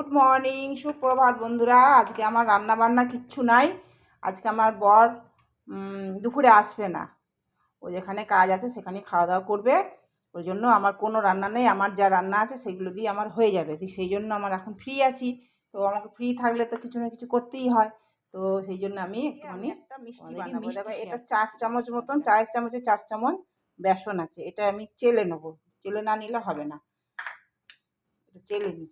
Good morning, সুপ্রভাত বন্ধুরা। আজকে আমার রান্না বান্না কিচ্ছু নাই। আজকে আমার বর দুপুরে আসবে না, ও যেখানে কাজ আছে সেখানে খাওয়া দাওয়া করবে। ওই জন্য আমার কোনো রান্না নেই, আমার যা রান্না আছে সেগুলো দিয়ে আমার হয়ে যাবে। তো সেই জন্য আমার এখন ফ্রি আছি। তো আমাকে ফ্রি থাকলে তো কিছু না কিছু করতেই হয়। তো সেই জন্য আমি একটুখানি একটা মিষ্টি বানাবো। দেখো, এটা 4 চামচ মতন, চায়ের চামচে 4 চামচ বেসন আছে। এটা আমি চেলে নেবো, চেলে না নিলে হবে না, এটা চেলে নিই।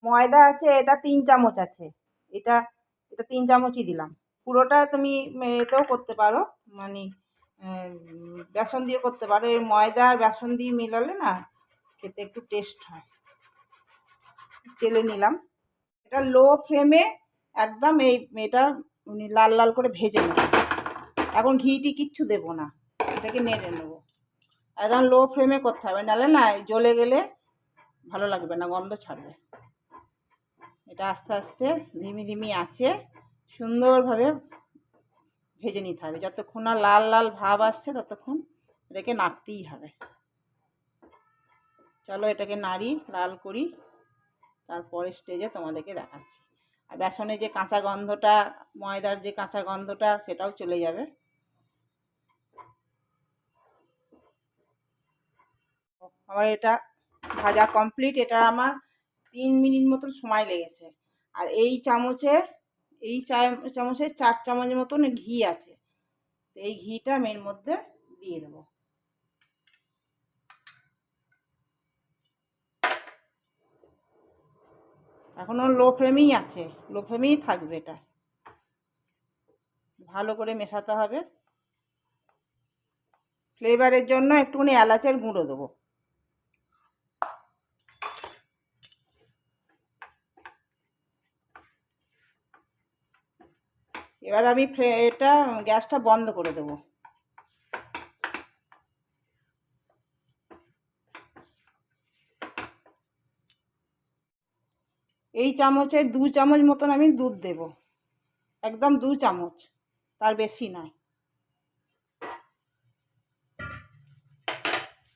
ময়দা আছে, এটা 3 চামচ আছে। এটা এটা 3 চামচই দিলাম। পুরোটা তুমি এতেও করতে পারো, মানে বেসন দিয়ে করতে পারো। এই ময়দা আর বেসন দিয়ে মেলালে না খেতে একটু টেস্ট হয়। তেলে নিলাম। এটা লো ফ্লেমে একদম এটা লাল লাল করে ভেজে নেব। এখন ঘিটি কিচ্ছু দেবো না, এটাকে নেড়ে নেবো। একদম লো ফ্লেমে করতে হবে, নাহলে না জ্বলে গেলে ভালো লাগবে না, গন্ধ ছাড়বে। এটা আস্তে আস্তে ধিমি ধিমি আছে সুন্দরভাবে ভেজে নিতে হবে। যতক্ষণ না লাল লাল ভাব আসছে ততক্ষণ এটাকে নাড়তেই হবে। চলো এটাকে নাড়ি, লাল করি, তারপরে স্টেজে তোমাদেরকে দেখাচ্ছি। আর বেসনে যে কাঁচা গন্ধটা, ময়দার যে কাঁচা গন্ধটা, সেটাও চলে যাবে। আমার এটা ভাজা কমপ্লিট। এটা আমার 3 মিনিট মতন সময় লেগেছে। আর এই চামচে 4 চামচ মতন ঘি আছে। তো এই ঘিটা আমি এর মধ্যে দিয়ে দেবো। এখনও লো ফ্লেমেই আছে, লো ফ্লেমেই থাকবে। এটা ভালো করে মেশাতে হবে। ফ্লেভারের জন্য একটুখানি এলাচের গুঁড়ো দেবো। এবার আমি এটা গ্যাসটা বন্ধ করে দেবো। এই চামচে 2 চামচ মতন আমি দুধ দেব, একদম 2 চামচ, তার বেশি নয়।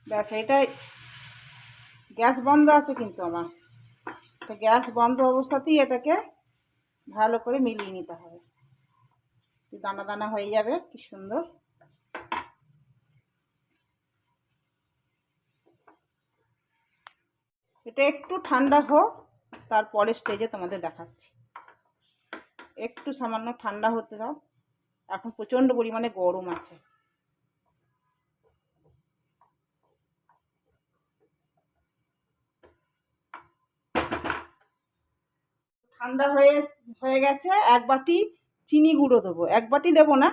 ব্যাস, এটাই। গ্যাস বন্ধ আছে কিন্তু আমার, তো গ্যাস বন্ধ অবস্থাতেই এটাকে ভালো করে মিলিয়ে নিতে হবে। দানা দানা হয়ে যাবে, কি সুন্দর। এটা একটু ঠান্ডা হোক, তারপরে স্টেজে তোমাদের দেখাচ্ছি। একটু সামান্য ঠান্ডা হতে দাও, এখন প্রচণ্ড পরিমাণে গরম আছে। ঠান্ডা হয়ে গেছে। 1 বাটি চিনি গুঁড়ো দেবো। 1 বাটি দেবো না,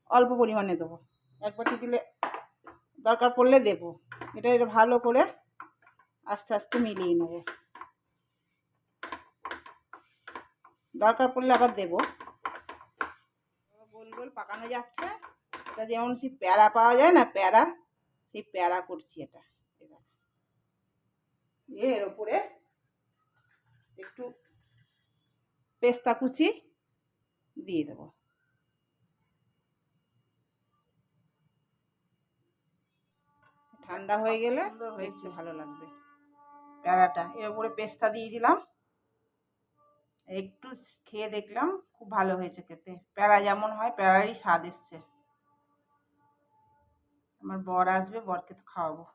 অল্প পরিমাণে দেবো। 1 বাটি দিলে, দরকার পড়লে দেবো। এটা ভালো করে আস্তে আস্তে মিলিয়ে নেবো, দরকার পড়লে আবার দেবো। গোল গোল পাকানো যাচ্ছে। এটা যেমন সেই প্যাড়া পাওয়া যায় না, প্যাড়া, সেই প্যাড়া করছি এটা। এর ওপরে একটু পেস্তা কুচি দিয়ে দেবো। ঠান্ডা হয়ে গেলে হয়েছে, ভালো লাগবে প্যাড়াটা। এর উপরে পেস্তা দিয়ে দিলাম। একটু খেয়ে দেখলাম, খুব ভালো হয়েছে খেতে। প্যাড়া যেমন হয় প্যাড়ারই স্বাদ এসছে। আমার বর আসবে, বরকে তো খাওয়াবো।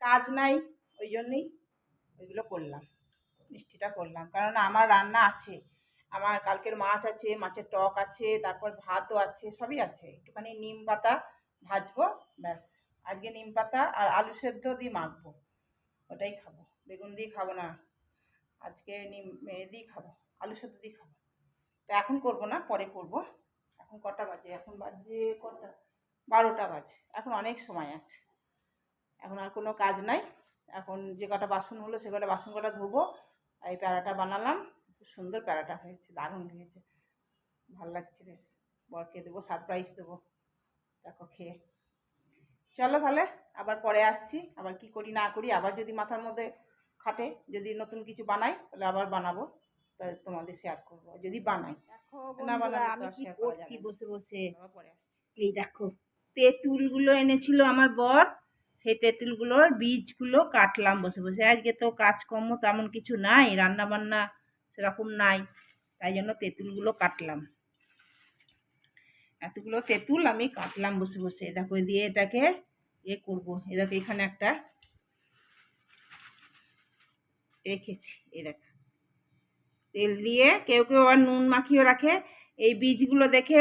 কাজ নাই, ওই জন্যই ওইগুলো করলাম, মিষ্টিটা করলাম। কারণ আমার রান্না আছে, আমার কালকের মাছ আছে, মাছের টক আছে, তারপর ভাতও আছে, সবই আছে। একটুখানি নিম পাতা ভাজবো, ব্যাস। আজকে নিম পাতা আর আলু সেদ্ধ দিয়ে মাখবো, ওটাই খাবো। বেগুন দিয়ে খাবো না আজকে, নিম দিয়ে খাবো, আলু সেদ্ধ দিয়ে খাবো। তো এখন করবো না, পরে করবো। এখন কটা বাজে? এখন বাজে কটা, 12টা বাজে। এখন অনেক সময় আছে, এখন আর কোনো কাজ নাই। এখন যে কটা বাসন হলো সে কটা বাসন কটা ধোবো। এই প্যাড়াটা বানালাম, খুব সুন্দর প্যাড়াটা হয়েছে, দারুণ হয়েছে, ভালো লাগছে বেশ। বরকে দেবো, সারপ্রাইজ দেবো, দেখো খেয়ে। চলো তাহলে, আবার পরে আসছি। আবার কি করি না করি, আবার যদি মাথার মধ্যে খাটে, যদি নতুন কিছু বানাই তাহলে আবার বানাবো, তাহলে তোমাদের শেয়ার করবো। যদি বানাই, না বানালে আমি কি করছি বসে বসে। এই দেখো, তেঁতুলগুলো এনেছিল আমার বর, সেই তেঁতুলগুলোর বীজগুলো কাটলাম বসে বসে। আজকে তো কাজকর্ম তেমন কিছু নাই, রান্না বান্না সেরকম নাই, তাই জন্য তেঁতুলগুলো কাটলাম। এতগুলো তেঁতুল আমি কাটলাম বসে বসে। দেখো দিয়ে এটাকে করবো। দেখো এখানে একটা রেখেছি, দেখো তেল দিয়ে, কেউ কেউ আবার নুন মাখিয়ে রাখে। এই বীজগুলো দেখে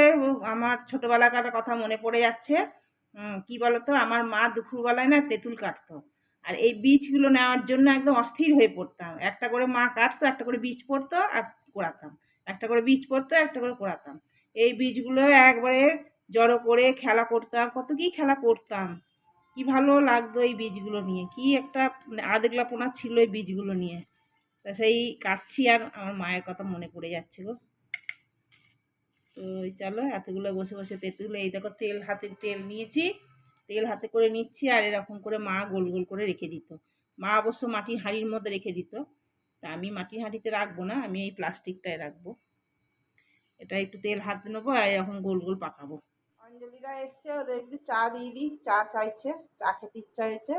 আমার ছোটোবেলাকার কথা মনে পড়ে যাচ্ছে। কি বলতো, আমার মা দুপুরবেলায় না তেঁতুল কাটতো, আর এই বীজগুলো নেওয়ার জন্য একদম অস্থির হয়ে পড়তাম। একটা করে মা কাটতো, একটা করে বীজ পড়তো আর কোড়াতাম, একটা করে বীজ পড়তো, একটা করে কোড়াতাম। এই বীজগুলো একবারে জড়ো করে খেলা করতাম, কত কি খেলা করতাম, কি ভালো লাগতো এই বীজগুলো নিয়ে, কি একটা আদেগলাপনা ছিল এই বীজগুলো নিয়ে। তা সেই কাটছি আর আমার মায়ের কথা মনে পড়ে যাচ্ছে গো। তো চলো এতগুলো বসে বসে তেঁতুল, এই দেখো তেল হাতে, তেল নিয়েছি, তেল হাতে করে নিচ্ছি, আর এরকম করে মা গোল গোল করে রেখে দিত। মা অবশ্য মাটির হাঁড়ির মধ্যে রেখে দিত, তা আমি মাটির হাঁড়িতে রাখবো না, আমি এই প্লাস্টিকটায় রাখবো। এটা একটু তেল হাতে নেবো আর এরকম গোল গোল পাকাবো। অঞ্জলিরা এসছে, ওদের একটু চা দিয়ে দিই, চা চাইছে, চা খেতে ইচ্ছা হয়েছে।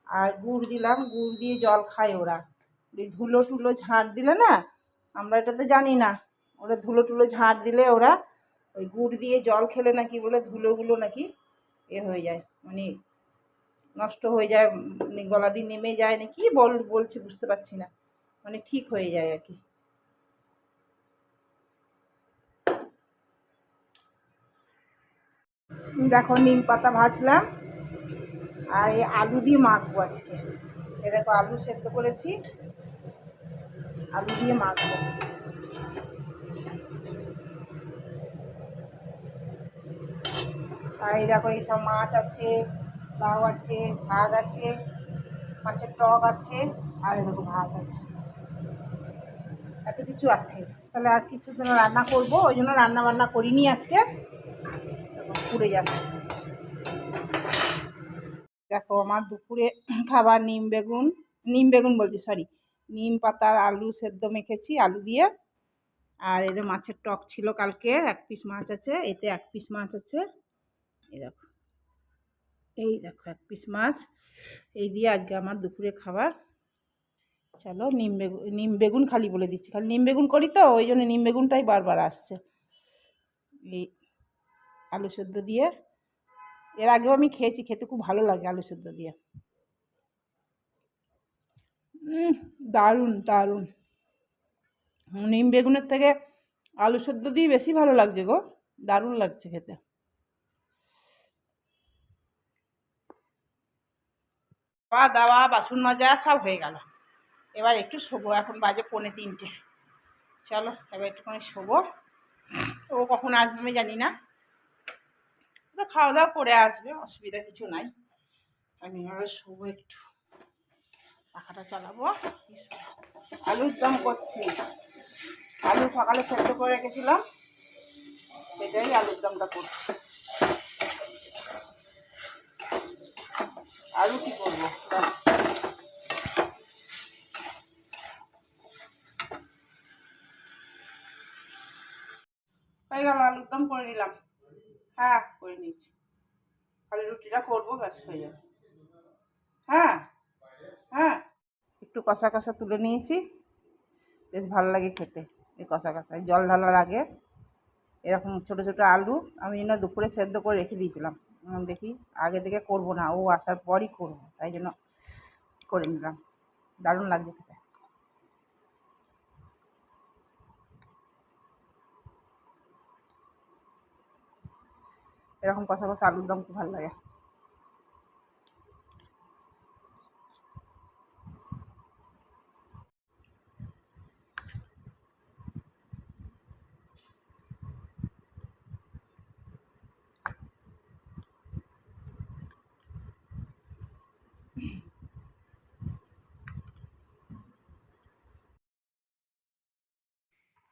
আর গুড় দিলাম, গুড় দিয়ে জল খায় ওরা। ধুলো টুলো ঝাঁট দিলে না, আমরা এটা তো জানি না, ওরা ধুলো টুলো ঝাঁট দিলে ওরা ওই গুড় দিয়ে জল খেলে নাকি বলে ধুলোগুলো নাকি হয়ে যায়, মানে নষ্ট হয়ে যায়, মানে গলা দিয়ে নেমে যায় নাকি বলছে বুঝতে পারছি না, মানে ঠিক হয়ে যায় আর কি। দেখো নিম পাতা ভাজলাম, আর এই আলু দিয়ে মাখবো আজকে। এ দেখো আলু সেদ্ধ করেছি, আলু দিয়ে মাখবো। আর এই দেখো এইসব মাছ আছে, লাউ আছে, শাক আছে, মাছের টক আছে, আর এরকম ভাত আছে, এত কিছু আছে। তাহলে আর কিছু জন্য রান্না করবো, ওই জন্য রান্না বান্না করিনি আজকে, পুড়ে যাচ্ছে। দেখো আমার দুপুরে খাবার নিম বেগুন বলছি, সরি, নিম পাতার আলু সেদ্ধ মেখেছি আলু দিয়ে। আর এদের মাছের টক ছিল কালকে, এক পিস মাছ আছে, এতে এক পিস মাছ আছে, এই দেখো এক পিস মাছ, এই দিয়ে আজকে আমার দুপুরে খাবার। চলো নিম বেগুন খালি বলে দিচ্ছি, খালি নিম বেগুন করি তো, ওই জন্য নিম বেগুনটাই বারবার আসছে। এই আলু সেদ্ধ দিয়ে, এর আগেও আমি খেয়েছি, খেতে খুব ভালো লাগে আলু সেদ্ধ দিয়ে। দারুণ দারুণ, নিম বেগুনের থেকে আলু সেদ্ধ দিয়ে বেশি ভালো লাগছে গো, দারুণ লাগছে খেতে। খাওয়া দাওয়া বাসন মাজা সব হয়ে গেল, এবার একটু শোবো, এখন বাজে 2:45। চলো এবার একটুখানি শোবো, ও কখন আসবে আমি জানি না, তো খাওয়া দাওয়া করে আসবে, অসুবিধা কিছু নাই। আমি এবার শোবো একটু, পাখাটা চালাবো। আলুর দম করছি, আলু সকালে সেদ্ধ করে রেখেছিলাম, সেটাই আলুর দমটা করছি। আর রুটি করবো, হয়ে গেল, আলুর দম করে নিলাম। হ্যাঁ করে নিয়েছি, খালি রুটিটা করবো, ব্যাস হয়ে যাবে। হ্যাঁ হ্যাঁ, একটু কষা কষা তুলে নিয়েছি, বেশ ভালো লাগে খেতে এই কষা কষা। জল ঢালার আগে এরকম ছোটো ছোটো আলু আমি না দুপুরে সেদ্ধ করে রেখে দিয়েছিলাম, দেখি আগে থেকে করবো না, ও আসার পরই করবো, তাই জন্য করে নিলাম, দারুণ লাগছে খেতে। এরকম কষা কষা আলুর দম খুব ভালো লাগে।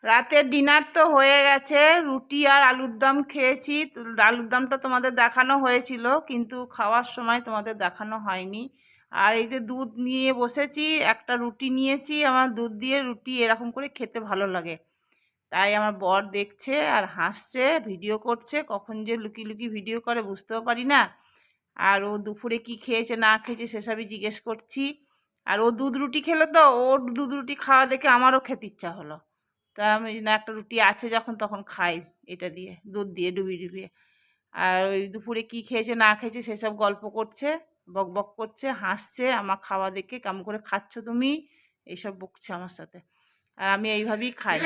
রাতের ডিনার তো হয়ে গেছে, রুটি আর আলুর দম খেয়েছি। আলুর দমটা তোমাদের দেখানো হয়েছিল, কিন্তু খাওয়ার সময় তোমাদের দেখানো হয়নি। আর এই যে দুধ নিয়ে বসেছি, একটা রুটি নিয়েছি, আমার দুধ দিয়ে রুটি এরকম করে খেতে ভালো লাগে, তাই আমার বর দেখছে আর হাসছে, ভিডিও করছে, কখন যে লুকিয়ে লুকিয়ে ভিডিও করে বুঝতেও পারি না। আর ও দুপুরে কি খেয়েছে না খেয়েছে সেসবই জিজ্ঞেস করছি। আর ও দুধ রুটি খেলো, তো ওর দুধ রুটি খাওয়া দেখে আমারও খেতে ইচ্ছা হলো। তা আমি না, একটা রুটি আছে যখন তখন খাই এটা দিয়ে, দুধ দিয়ে ডুবিয়ে ডুবিয়ে। আর ওই দুপুরে কি খেয়েছে না খেয়েছে সেসব গল্প করছে, বক বক করছে, হাসছে আমার খাওয়া দেখে, কেমন করে খাচ্ছ তুমি, এইসব বকছে আমার সাথে। আর আমি এইভাবেই খাই,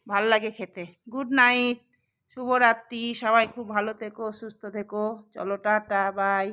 ভাল লাগে খেতে। গুড নাইট, শুভরাত্রি, সবাই খুব ভালো থেকো, সুস্থ থেকো, চলো টাটা, বাই।